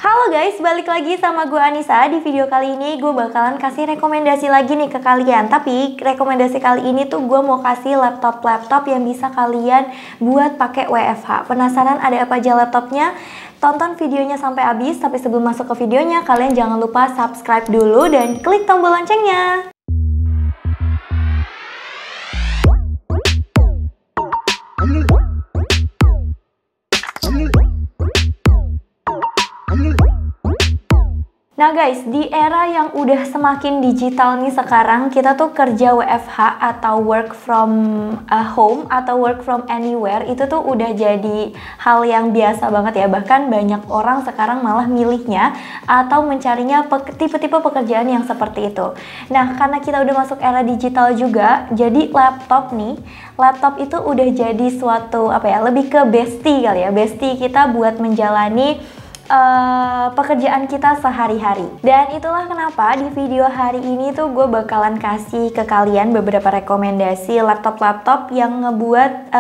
Halo guys, balik lagi sama gue Anissa. Di video kali ini gue bakalan kasih rekomendasi lagi nih ke kalian. Tapi rekomendasi kali ini tuh gue mau kasih laptop yang bisa kalian buat pakai WFH. Penasaran ada apa aja laptopnya? Tonton videonya sampai habis. Tapi sebelum masuk ke videonya, kalian jangan lupa subscribe dulu dan klik tombol loncengnya. Nah guys, di era yang udah semakin digital nih sekarang, kita tuh kerja WFH atau work from home atau work from anywhere itu tuh udah jadi hal yang biasa banget ya. Bahkan banyak orang sekarang malah milihnya atau mencarinya tipe-tipe pekerjaan yang seperti itu. Nah, karena kita udah masuk era digital juga, jadi laptop itu udah jadi suatu lebih ke bestie kali ya. Bestie kita buat menjalani pekerjaan kita sehari-hari. Dan itulah kenapa di video hari ini tuh gue bakalan kasih ke kalian beberapa rekomendasi laptop yang ngebuat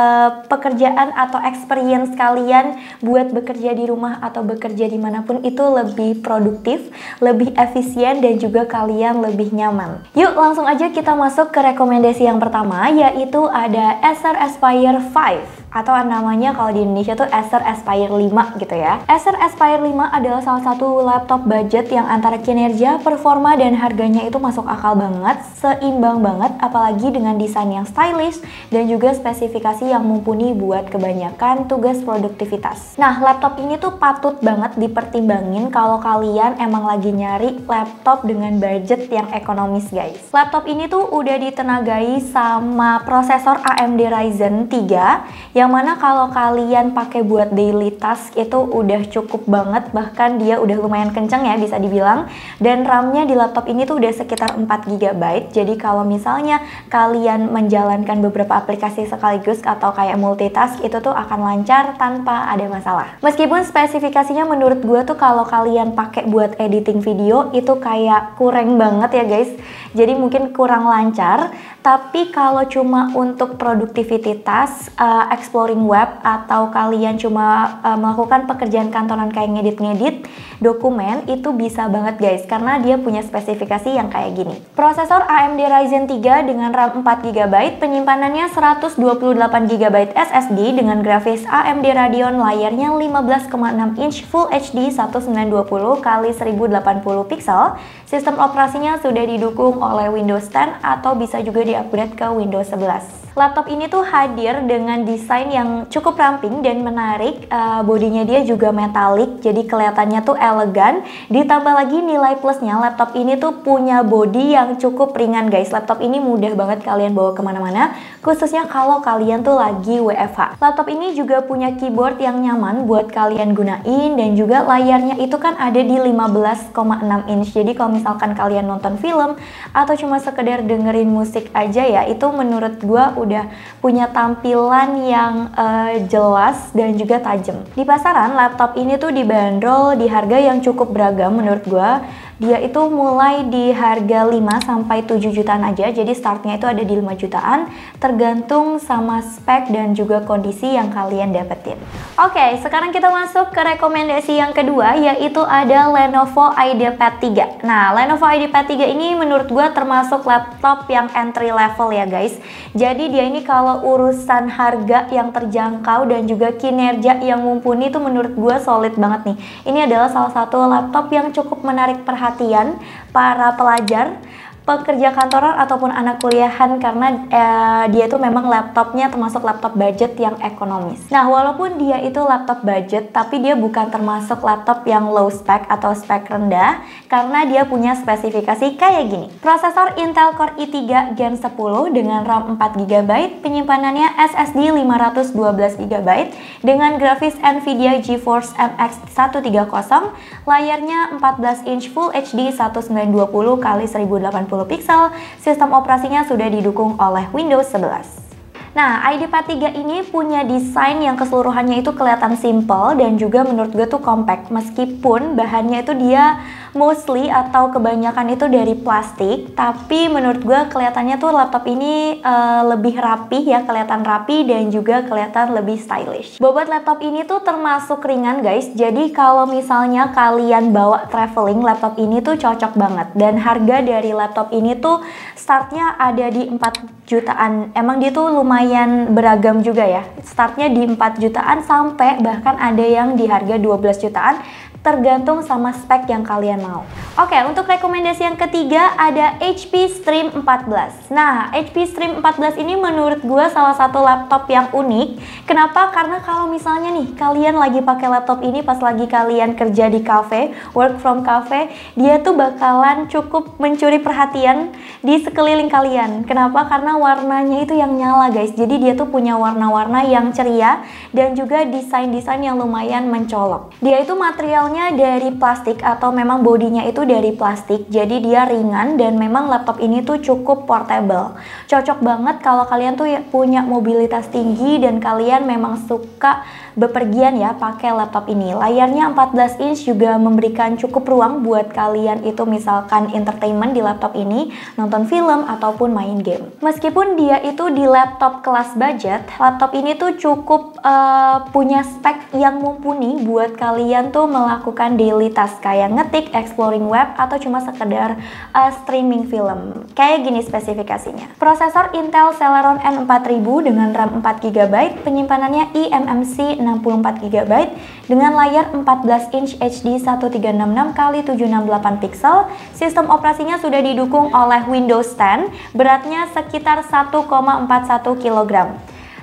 pekerjaan atau experience kalian buat bekerja di rumah atau bekerja dimanapun itu lebih produktif, lebih efisien, dan juga kalian lebih nyaman. Yuk langsung aja kita masuk ke rekomendasi yang pertama, yaitu ada Acer Aspire 5 atau namanya kalau di Indonesia tuh Acer Aspire 5 gitu ya. Acer Aspire 5 adalah salah satu laptop budget yang antara kinerja, performa, dan harganya itu masuk akal banget, seimbang banget, apalagi dengan desain yang stylish dan juga spesifikasi yang mumpuni buat kebanyakan tugas produktivitas. Nah, laptop ini tuh patut banget dipertimbangin kalau kalian emang lagi nyari laptop dengan budget yang ekonomis guys. Laptop ini tuh udah ditenagai sama prosesor AMD Ryzen 3 yang mana kalau kalian pakai buat daily task itu udah cukup banget, bahkan dia udah lumayan kenceng ya bisa dibilang. Dan RAM-nya di laptop ini tuh udah sekitar 4 GB. Jadi kalau misalnya kalian menjalankan beberapa aplikasi sekaligus atau kayak multitask, itu tuh akan lancar tanpa ada masalah. Meskipun spesifikasinya menurut gue tuh kalau kalian pakai buat editing video itu kayak kurang banget ya guys. Jadi mungkin kurang lancar. Tapi kalau cuma untuk productivity task, exploring web, atau kalian cuma melakukan pekerjaan kantoran kayak ngedit-ngedit dokumen, itu bisa banget guys, karena dia punya spesifikasi yang kayak gini. Prosesor AMD Ryzen 3 dengan RAM 4 GB, penyimpanannya 128 GB SSD dengan grafis AMD Radeon, layarnya 15,6 inch Full HD 1920x1080 pixel. Sistem operasinya sudah didukung oleh Windows 10 atau bisa juga di-upgrade ke Windows 11. Laptop ini tuh hadir dengan desain yang cukup ramping dan menarik. Bodinya dia juga metalik, jadi kelihatannya tuh elegan. Ditambah lagi nilai plusnya, laptop ini tuh punya bodi yang cukup ringan guys. Laptop ini mudah banget kalian bawa kemana-mana, khususnya kalau kalian tuh lagi WFH. Laptop ini juga punya keyboard yang nyaman buat kalian gunain, dan juga layarnya itu kan ada di 15,6 inch. Jadi kalau misalkan kalian nonton film atau cuma sekedar dengerin musik aja ya, itu menurut gua udah punya tampilan yang jelas dan juga tajam. Di pasaran laptop ini tuh dibanderol di harga yang cukup beragam menurut gua. Dia itu mulai di harga 5 sampai 7 jutaan aja. Jadi startnya itu ada di 5 jutaan, tergantung sama spek dan juga kondisi yang kalian dapetin. Oke, sekarang kita masuk ke rekomendasi yang kedua, yaitu ada Lenovo IdeaPad 3. Nah, Lenovo IdeaPad 3 ini menurut gue termasuk laptop yang entry level ya guys. Jadi dia ini kalau urusan harga yang terjangkau dan juga kinerja yang mumpuni itu menurut gue solid banget nih. Ini adalah salah satu laptop yang cukup menarik perhatian para pelajar, pekerja kantoran ataupun anak kuliahan, karena dia itu memang laptopnya termasuk laptop budget yang ekonomis. Nah, walaupun dia itu laptop budget, tapi dia bukan termasuk laptop yang low spec atau spek rendah, karena dia punya spesifikasi kayak gini. Prosesor Intel Core i3 Gen 10 dengan RAM 4 GB, penyimpanannya SSD 512 GB dengan grafis Nvidia GeForce MX 130, layarnya 14 inch Full HD 1920x1080 pixel, sistem operasinya sudah didukung oleh Windows 11. Nah, iPad 3 ini punya desain yang keseluruhannya itu kelihatan simple dan juga menurut gue tuh compact. Meskipun bahannya itu dia mostly atau kebanyakan itu dari plastik, tapi menurut gue kelihatannya tuh laptop ini lebih rapi ya, kelihatan rapi dan juga kelihatan lebih stylish. Bobot laptop ini tuh termasuk ringan guys, jadi kalau misalnya kalian bawa traveling, laptop ini tuh cocok banget. Dan harga dari laptop ini tuh startnya ada di 4 jutaan. Emang dia tuh lumayan beragam juga ya. Startnya di 4 jutaan sampai bahkan ada yang di harga 12 jutaan. Tergantung sama spek yang kalian mau. Oke, untuk rekomendasi yang ketiga ada HP Stream 14. Nah, HP Stream 14 ini menurut gue salah satu laptop yang unik. Kenapa? Karena kalau misalnya nih kalian lagi pakai laptop ini pas lagi kalian kerja di cafe, work from cafe, dia tuh bakalan cukup mencuri perhatian di sekeliling kalian. Kenapa? Karena warnanya itu yang nyala guys. Jadi dia tuh punya warna-warna yang ceria dan juga desain-desain yang lumayan mencolok. Dia itu materialnya dari plastik atau memang bodinya itu dari plastik, jadi dia ringan dan memang laptop ini tuh cukup portable. Cocok banget kalau kalian tuh punya mobilitas tinggi dan kalian memang suka bepergian ya pakai laptop ini. Layarnya 14 inch juga memberikan cukup ruang buat kalian itu misalkan entertainment di laptop ini, nonton film ataupun main game. Meskipun dia itu di laptop kelas budget, laptop ini tuh cukup punya spek yang mumpuni buat kalian tuh melakukan daily task kayak ngetik, exploring web, atau cuma sekedar streaming film. Kayak gini spesifikasinya. Prosesor Intel Celeron N4000 dengan RAM 4GB, penyimpanannya eMMC 64GB dengan layar 14 inch HD 1366x768 pixel. Sistem operasinya sudah didukung oleh Windows 10, beratnya sekitar 1,41 kg.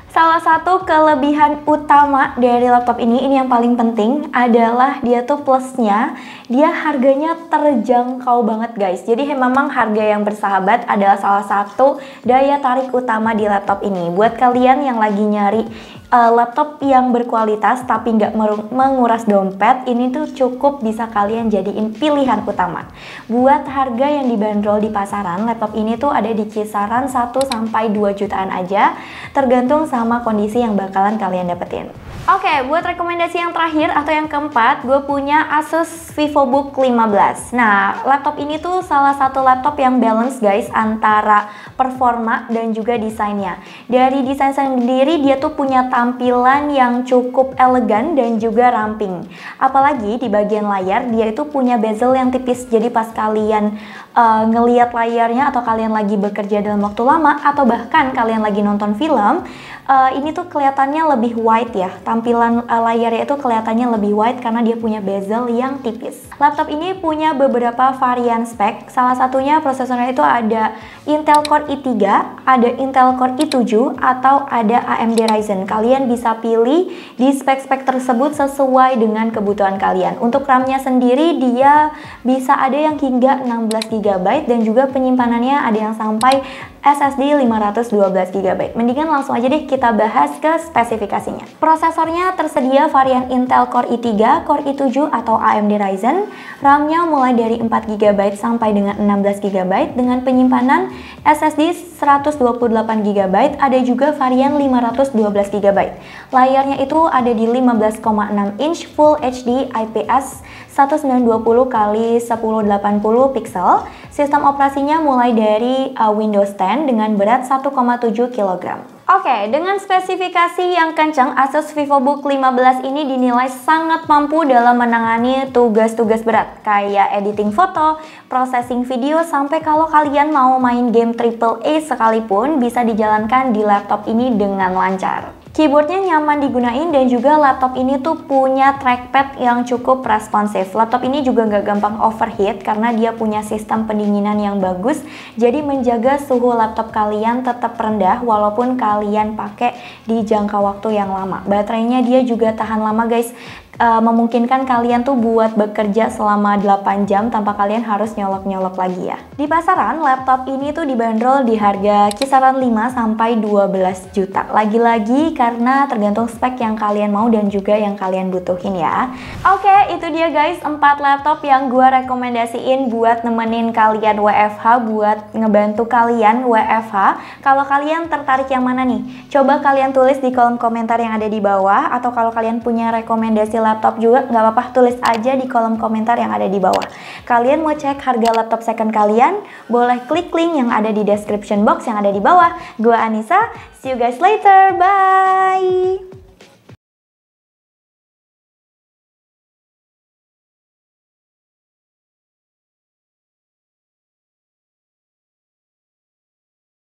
Salah satu kelebihan utama dari laptop ini yang paling penting adalah dia tuh plusnya, dia harganya terjangkau banget guys. Jadi memang harga yang bersahabat adalah salah satu daya tarik utama di laptop ini. Buat kalian yang lagi nyari laptop yang berkualitas tapi nggak menguras dompet, ini tuh cukup bisa kalian jadiin pilihan utama. Buat harga yang dibanderol di pasaran, laptop ini tuh ada di kisaran 1-2 jutaan aja, tergantung sama kondisi yang bakalan kalian dapetin. Oke, buat rekomendasi yang terakhir atau yang keempat, gue punya Asus VivoBook 15. Nah, laptop ini tuh salah satu laptop yang balance guys antara performa dan juga desainnya. Dari desain sendiri dia tuh punya tampilan yang cukup elegan dan juga ramping. Apalagi di bagian layar dia itu punya bezel yang tipis. Jadi pas kalian ngelihat layarnya atau kalian lagi bekerja dalam waktu lama atau bahkan kalian lagi nonton film, ini tuh kelihatannya lebih wide ya. Tampilan layarnya itu kelihatannya lebih wide karena dia punya bezel yang tipis. Laptop ini punya beberapa varian spek. Salah satunya prosesornya itu ada Intel Core i3, ada Intel Core i7 atau ada AMD Ryzen. Kalian bisa pilih di spek-spek tersebut sesuai dengan kebutuhan kalian. Untuk RAM-nya sendiri dia bisa ada yang hingga 16GB dan juga penyimpanannya ada yang sampai SSD 512GB. Mendingan langsung aja deh kita bahas ke spesifikasinya. Prosesornya tersedia varian Intel Core i3, Core i7 atau AMD Ryzen. RAM-nya mulai dari 4GB sampai dengan 16GB dengan penyimpanan SSD 128GB, ada juga varian 512GB. Layarnya itu ada di 15,6 inch Full HD IPS 1920x1080 pixel. Sistem operasinya mulai dari Windows 10 dengan berat 1,7 kg. Oke, dengan spesifikasi yang kencang, Asus VivoBook 15 ini dinilai sangat mampu dalam menangani tugas-tugas berat kayak editing foto, processing video, sampai kalau kalian mau main game AAA sekalipun bisa dijalankan di laptop ini dengan lancar. Keyboardnya nyaman digunain dan juga laptop ini tuh punya trackpad yang cukup responsif. Laptop ini juga nggak gampang overheat karena dia punya sistem pendinginan yang bagus. Jadi menjaga suhu laptop kalian tetap rendah walaupun kalian pakai di jangka waktu yang lama. Baterainya dia juga tahan lama guys. memungkinkan kalian tuh buat bekerja selama 8 jam tanpa kalian harus nyolok-nyolok lagi ya. Di pasaran, laptop ini tuh dibanderol di harga kisaran 5 sampai 12 juta. Lagi-lagi karena tergantung spek yang kalian mau dan juga yang kalian butuhin ya. Oke, itu dia guys 4 laptop yang gue rekomendasiin buat nemenin kalian WFH, buat ngebantu kalian WFH. Kalau kalian tertarik yang mana nih? Coba kalian tulis di kolom komentar yang ada di bawah, atau kalau kalian punya rekomendasi laptop juga nggak apa-apa, tulis aja di kolom komentar yang ada di bawah. Kalian mau cek harga laptop second kalian, boleh klik link yang ada di description box yang ada di bawah. Gua Anissa, see you guys later, bye!